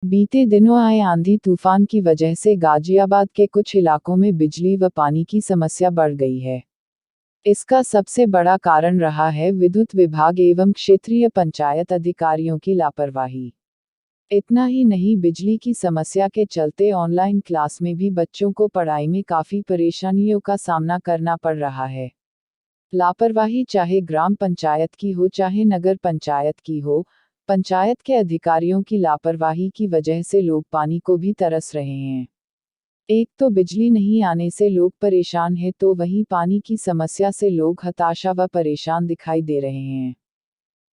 बीते दिनों आए आंधी तूफान की वजह से गाजियाबाद के कुछ इलाकों में बिजली व पानी की समस्या बढ़ गई है। इसका सबसे बड़ा कारण रहा है विद्युत विभाग एवं क्षेत्रीय पंचायत अधिकारियों की लापरवाही। इतना ही नहीं, बिजली की समस्या के चलते ऑनलाइन क्लास में भी बच्चों को पढ़ाई में काफी परेशानियों का सामना करना पड़ रहा है। लापरवाही चाहे ग्राम पंचायत की हो चाहे नगर पंचायत की हो, पंचायत के अधिकारियों की लापरवाही की वजह से लोग पानी को भी तरस रहे हैं। एक तो बिजली नहीं आने से लोग परेशान हैं, तो वहीं पानी की समस्या से लोग हताशा व परेशान दिखाई दे रहे हैं।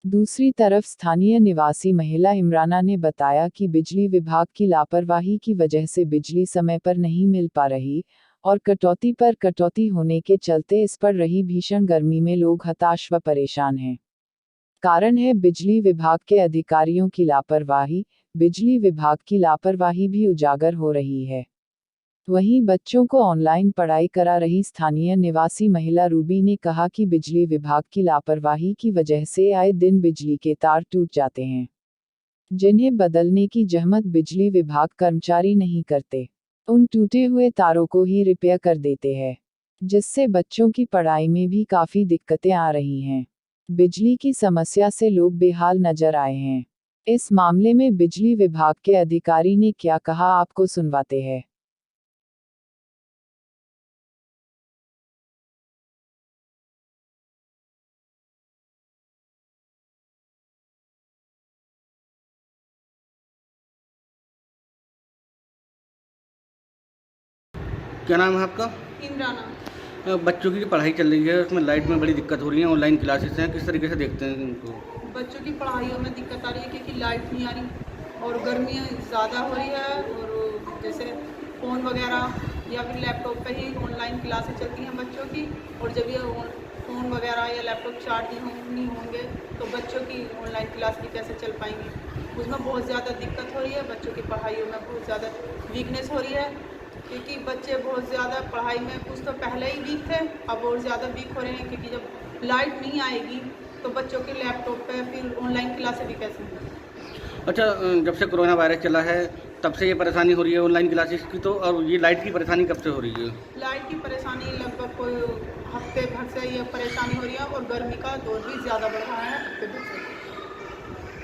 दूसरी तरफ स्थानीय निवासी महिला इमराना ने बताया कि बिजली विभाग की लापरवाही की वजह से बिजली समय पर नहीं मिल पा रही और कटौती पर कटौती होने के चलते इस पर रही भीषण गर्मी में लोग हताश व परेशान हैं। कारण है बिजली विभाग के अधिकारियों की लापरवाही। बिजली विभाग की लापरवाही भी उजागर हो रही है। वहीं बच्चों को ऑनलाइन पढ़ाई करा रही स्थानीय निवासी महिला रूबी ने कहा कि बिजली विभाग की लापरवाही की वजह से आए दिन बिजली के तार टूट जाते हैं, जिन्हें बदलने की जहमत बिजली विभाग कर्मचारी नहीं करते। उन टूटे हुए तारों को ही रिपेयर कर देते हैं, जिससे बच्चों की पढ़ाई में भी काफी दिक्कतें आ रही हैं। बिजली की समस्या से लोग बेहाल नजर आए हैं। इस मामले में बिजली विभाग के अधिकारी ने क्या कहा, आपको सुनवाते हैं। क्या नाम है आपका? इमराना। बच्चों की जो पढ़ाई चल रही है उसमें लाइट में बड़ी दिक्कत हो रही है, ऑनलाइन क्लासेस हैं, किस तरीके से देखते हैं इनको? बच्चों की पढ़ाइयों में दिक्कत आ रही है क्योंकि लाइट नहीं आ रही और गर्मी ज़्यादा हो रही है, और जैसे फ़ोन वगैरह या फिर लैपटॉप पे ही ऑनलाइन क्लासेस चलती हैं बच्चों की, और जब ये फ़ोन वगैरह या लैपटॉप चार्ज नहीं होंगे तो बच्चों की ऑनलाइन क्लास भी कैसे चल पाएंगी। उसमें बहुत ज़्यादा दिक्कत हो रही है, बच्चों की पढ़ाइयों में बहुत ज़्यादा वीकनेस हो रही है क्योंकि बच्चे बहुत ज़्यादा पढ़ाई में कुछ तो पहले ही वीक थे, अब और ज़्यादा वीक हो रहे हैं क्योंकि जब लाइट नहीं आएगी तो बच्चों के लैपटॉप पे फिर ऑनलाइन क्लासेस भी कैसे होंगी। अच्छा, जब से कोरोना वायरस चला है तब से ये परेशानी हो रही है ऑनलाइन क्लासेस की, तो और ये लाइट की परेशानी कब से हो रही है? लाइट की परेशानी लगभग कोई हफ्ते भर से ये परेशानी हो रही है और गर्मी का दौर भी ज़्यादा बढ़ रहा है हफ्ते भर से।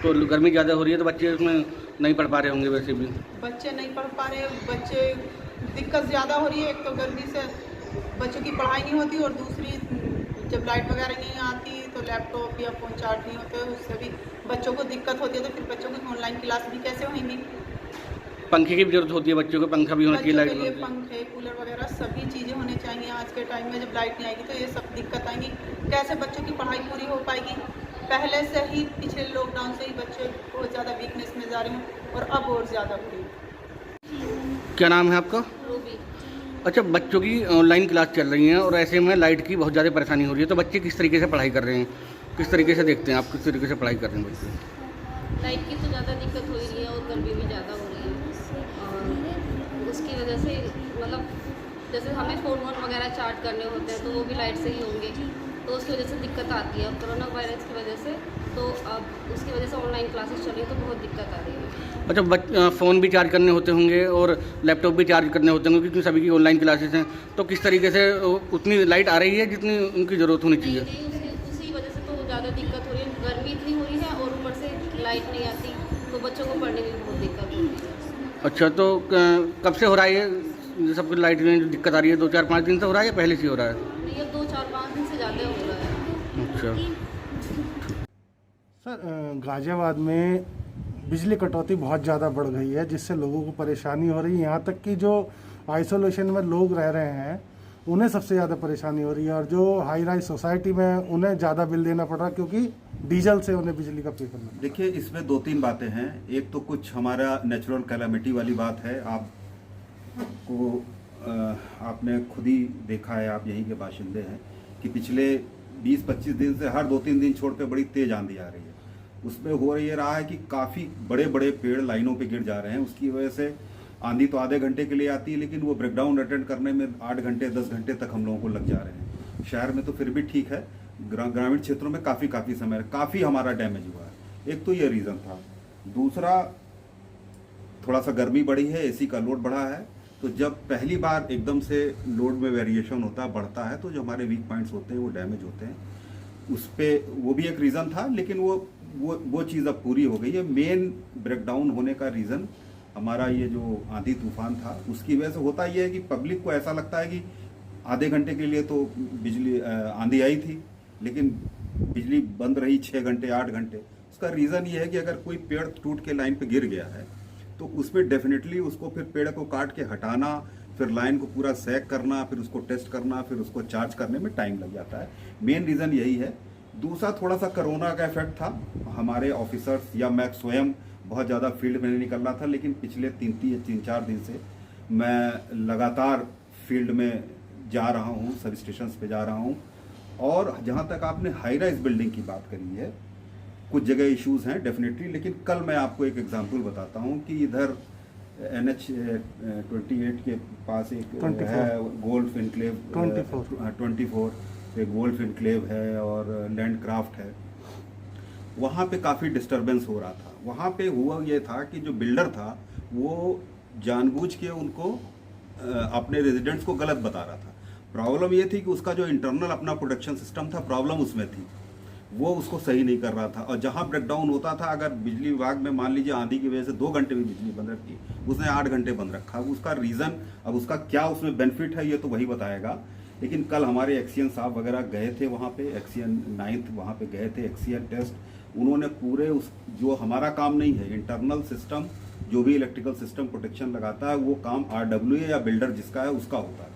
तो गर्मी ज़्यादा हो रही है तो बच्चे उसमें नहीं पढ़ पा रहे होंगे वैसे भी। बच्चे नहीं पढ़ पा रहे, बच्चे दिक्कत ज़्यादा हो रही है। एक तो गर्मी से बच्चों की पढ़ाई नहीं होती और दूसरी जब लाइट वगैरह नहीं आती तो लैपटॉप या फ़ोन चार्ज नहीं होते, उससे भी बच्चों को दिक्कत होती है, तो फिर बच्चों की ऑनलाइन क्लास भी कैसे होंगी। पंखे की भी जरूरत होती है बच्चों को, पंखा भी होना चाहिए बच्चों लाइट के लिए में। पंखे कूलर वगैरह सभी चीज़ें होनी चाहिए। आज के टाइम में जब लाइट नहीं आएगी तो ये सब दिक्कत आएंगी, कैसे बच्चों की पढ़ाई पूरी हो पाएगी। पहले से ही पिछले लॉकडाउन से ही बच्चे बहुत ज़्यादा वीकनेस में जा रहे हैं और अब और ज़्यादा हो रही है। क्या नाम है आपका? रूबी। अच्छा, बच्चों की ऑनलाइन क्लास चल रही हैं और ऐसे में लाइट की बहुत ज़्यादा परेशानी हो रही है, तो बच्चे किस तरीके से पढ़ाई कर रहे हैं, किस तरीके से देखते हैं आप, किस तरीके से पढ़ाई कर रहे हैं बच्चे? लाइट की तो ज़्यादा दिक्कत हो रही है और गर्मी भी ज़्यादा हो रही है, और उसकी वजह से मतलब जैसे हमें फ़ोन वोन वगैरह चार्ज करने होते हैं तो वो भी लाइट से ही होंगे, तो उसकी वजह से दिक्कत आती है। और कोरोना वायरस की वजह से तो अब उसकी वजह से ऑनलाइन क्लासेस चल रही है तो बहुत दिक्कत आ रही है। अच्छा, फ़ोन भी चार्ज करने होते होंगे और लैपटॉप भी चार्ज करने होते होंगे क्योंकि सभी की ऑनलाइन क्लासेस हैं, तो किस तरीके से उतनी लाइट आ रही है जितनी उनकी ज़रूरत होनी चाहिए? नहीं नहीं, उसी वजह से तो ज़्यादा दिक्कत हो रही है, गर्मी इतनी हो रही है और ऊपर से लाइट नहीं आती तो बच्चों को पढ़ने में बहुत दिक्कत हो रही है। अच्छा, तो कब से हो रहा है ये सबकी लाइट में जो दिक्कत आ रही है? 2-4-5 दिन से हो रहा है या पहले से हो रहा है? नहीं, अब 2-4-5 दिन से ज़्यादा हो रहा है। अच्छा सर, गाज़ियाबाद में बिजली कटौती बहुत ज़्यादा बढ़ गई है, जिससे लोगों को परेशानी हो रही है। यहाँ तक कि जो आइसोलेशन में लोग रह रहे हैं उन्हें सबसे ज़्यादा परेशानी हो रही है, और जो हाई राइज सोसाइटी में उन्हें ज़्यादा बिल देना पड़ रहा है क्योंकि डीजल से उन्हें बिजली का पे करना पड़ रहा है। देखिए, इसमें 2-3 बातें हैं। एक तो कुछ हमारा नेचुरल कैलामिटी वाली बात है। आपने खुद ही देखा है, आप यहीं के बाशिंदे हैं, कि पिछले 20-25 दिन से हर 2-3 दिन छोड़ के बड़ी तेज आंधी आ रही है। उसमें हो ये रहा है कि काफ़ी बड़े बड़े पेड़ लाइनों पे गिर जा रहे हैं। उसकी वजह से आंधी तो आधे घंटे के लिए आती है, लेकिन वो ब्रेकडाउन अटेंड करने में 8 घंटे 10 घंटे तक हम लोगों को लग जा रहे हैं। शहर में तो फिर भी ठीक है, ग्रामीण क्षेत्रों में काफ़ी समय काफ़ी हमारा डैमेज हुआ है। एक तो ये रीज़न था। दूसरा, थोड़ा सा गर्मी बढ़ी है, एसी का लोड बढ़ा है, तो जब पहली बार एकदम से लोड में वेरिएशन होता है, बढ़ता है, तो जो हमारे वीक पॉइंट्स होते हैं वो डैमेज होते हैं। उस पर वो भी एक रीज़न था, लेकिन वो चीज़ अब पूरी हो गई है। मेन ब्रेकडाउन होने का रीज़न हमारा ये जो आंधी तूफान था, उसकी वजह से होता ये है कि पब्लिक को ऐसा लगता है कि आधे घंटे के लिए तो बिजली आंधी आई थी, लेकिन बिजली बंद रही 6 घंटे 8 घंटे। उसका रीज़न ये है कि अगर कोई पेड़ टूट के लाइन पे गिर गया है तो उसमें डेफिनेटली उसको फिर पेड़ को काट के हटाना, फिर लाइन को पूरा सैक करना, फिर उसको टेस्ट करना, फिर उसको चार्ज करने में टाइम लग जाता है। मेन रीज़न यही है। दूसरा थोड़ा सा कोरोना का इफेक्ट था। हमारे ऑफिसर्स या मैं स्वयं बहुत ज़्यादा फील्ड में नहीं निकल रहा था, लेकिन पिछले 3-4 दिन से मैं लगातार फील्ड में जा रहा हूँ, सब स्टेशन पे जा रहा हूँ। और जहाँ तक आपने हाई राइज बिल्डिंग की बात करी है, कुछ जगह इश्यूज हैं डेफिनेटली, लेकिन कल मैं आपको एक एग्जांपल बताता हूँ कि इधर NH 28 के पास एक 24 है गोल्फ इनक्लेव 24 एक गोल्फ इनक्लेव है और लैंड क्राफ्ट है। वहाँ पे काफ़ी डिस्टरबेंस हो रहा था। वहाँ पे हुआ ये था कि जो बिल्डर था वो जानबूझ के उनको अपने रेजिडेंट्स को गलत बता रहा था। प्रॉब्लम ये थी कि उसका जो इंटरनल अपना प्रोटेक्शन सिस्टम था, प्रॉब्लम उसमें थी, वो उसको सही नहीं कर रहा था। और जहाँ ब्रेकडाउन होता था, अगर बिजली विभाग में मान लीजिए आंधी की वजह से 2 घंटे भी बिजली बंद रखी, उसने 8 घंटे बंद रखा। उसका रीज़न, अब उसका क्या उसमें बेनिफिट है ये तो वही बताएगा। लेकिन कल हमारे एक्सीएन साहब वगैरह गए थे वहाँ पे, एक्सीएन 9th वहाँ पे गए थे, एक्सीएन टेस्ट उन्होंने पूरे उस जो हमारा काम नहीं है, इंटरनल सिस्टम जो भी इलेक्ट्रिकल सिस्टम प्रोटेक्शन लगाता है वो काम RWA या बिल्डर जिसका है उसका होता है।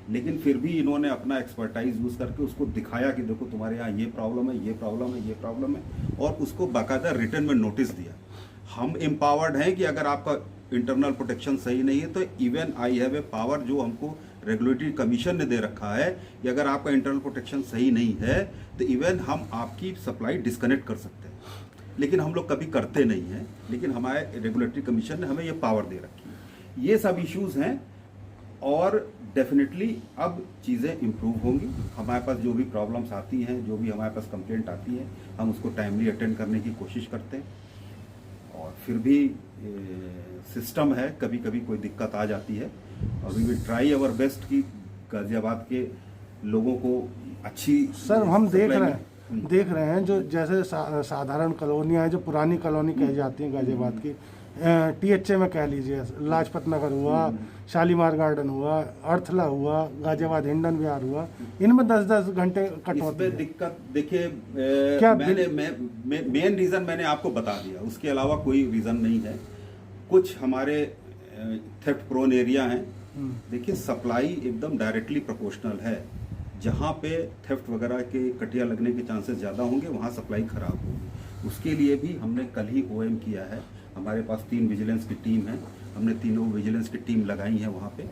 लेकिन फिर भी इन्होंने अपना एक्सपर्टाइज यूज़ करके उसको दिखाया कि देखो तुम्हारे यहाँ ये प्रॉब्लम है, ये प्रॉब्लम है, ये प्रॉब्लम है, और उसको बाकायदा रिटर्न में नोटिस दिया। हम एम्पावर्ड हैं कि अगर आपका इंटरनल प्रोटेक्शन सही नहीं है तो even I have a power, जो हमको रेगुलेटरी कमीशन ने दे रखा है कि अगर आपका इंटरनल प्रोटेक्शन सही नहीं है तो इवन हम आपकी सप्लाई डिस्कनेक्ट कर सकते हैं। लेकिन हम लोग कभी करते नहीं हैं, लेकिन हमारे रेगुलेटरी कमीशन ने हमें ये पावर दे रखी है। ये सब इश्यूज हैं और डेफिनेटली अब चीज़ें इम्प्रूव होंगी। हमारे पास जो भी प्रॉब्लम्स आती हैं, जो भी हमारे पास कंप्लेंट आती है, हम उसको टाइमली अटेंड करने की कोशिश करते हैं। और फिर भी सिस्टम है, कभी कभी कोई दिक्कत आ जाती है। और we will try our best कि गाजियाबाद के लोगों को अच्छी सर हम देख रहे हैं जो जैसे साधारण कॉलोनियाँ हैं, जो पुरानी कॉलोनी कही जाती हैं गाजियाबाद की, THA में कह लीजिए, लाजपत नगर हुआ, शालीमार गार्डन हुआ, अर्थला हुआ, गाजियाबाद हिंडन विहार हुआ, इनमें 10-10 घंटे कटौती है। दिक्कत देखिए, क्या मेन रीज़न मैंने आपको बता दिया, उसके अलावा कोई रीज़न नहीं है। कुछ हमारे थेफ्ट प्रोन एरिया हैं। देखिए सप्लाई एकदम डायरेक्टली प्रोपोर्शनल है। जहाँ पे थेफ्ट वगैरह के कटिया लगने के चांसेस ज़्यादा होंगे वहाँ सप्लाई खराब होगी। उसके लिए भी हमने कल ही OM किया है। हमारे पास 3 विजिलेंस की टीम है, हमने तीनों विजिलेंस की टीम लगाई है वहाँ पे।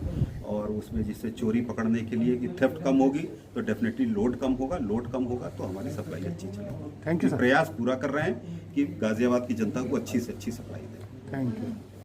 और उसमें जिससे चोरी पकड़ने के लिए कि थेफ्ट कम होगी तो डेफिनेटली लोड कम होगा, लोड कम होगा तो हमारी सप्लाई अच्छी चलेगी। Thank you sir. प्रयास पूरा कर रहे हैं कि गाजियाबाद की जनता को अच्छी से अच्छी सप्लाई दें। Thank you.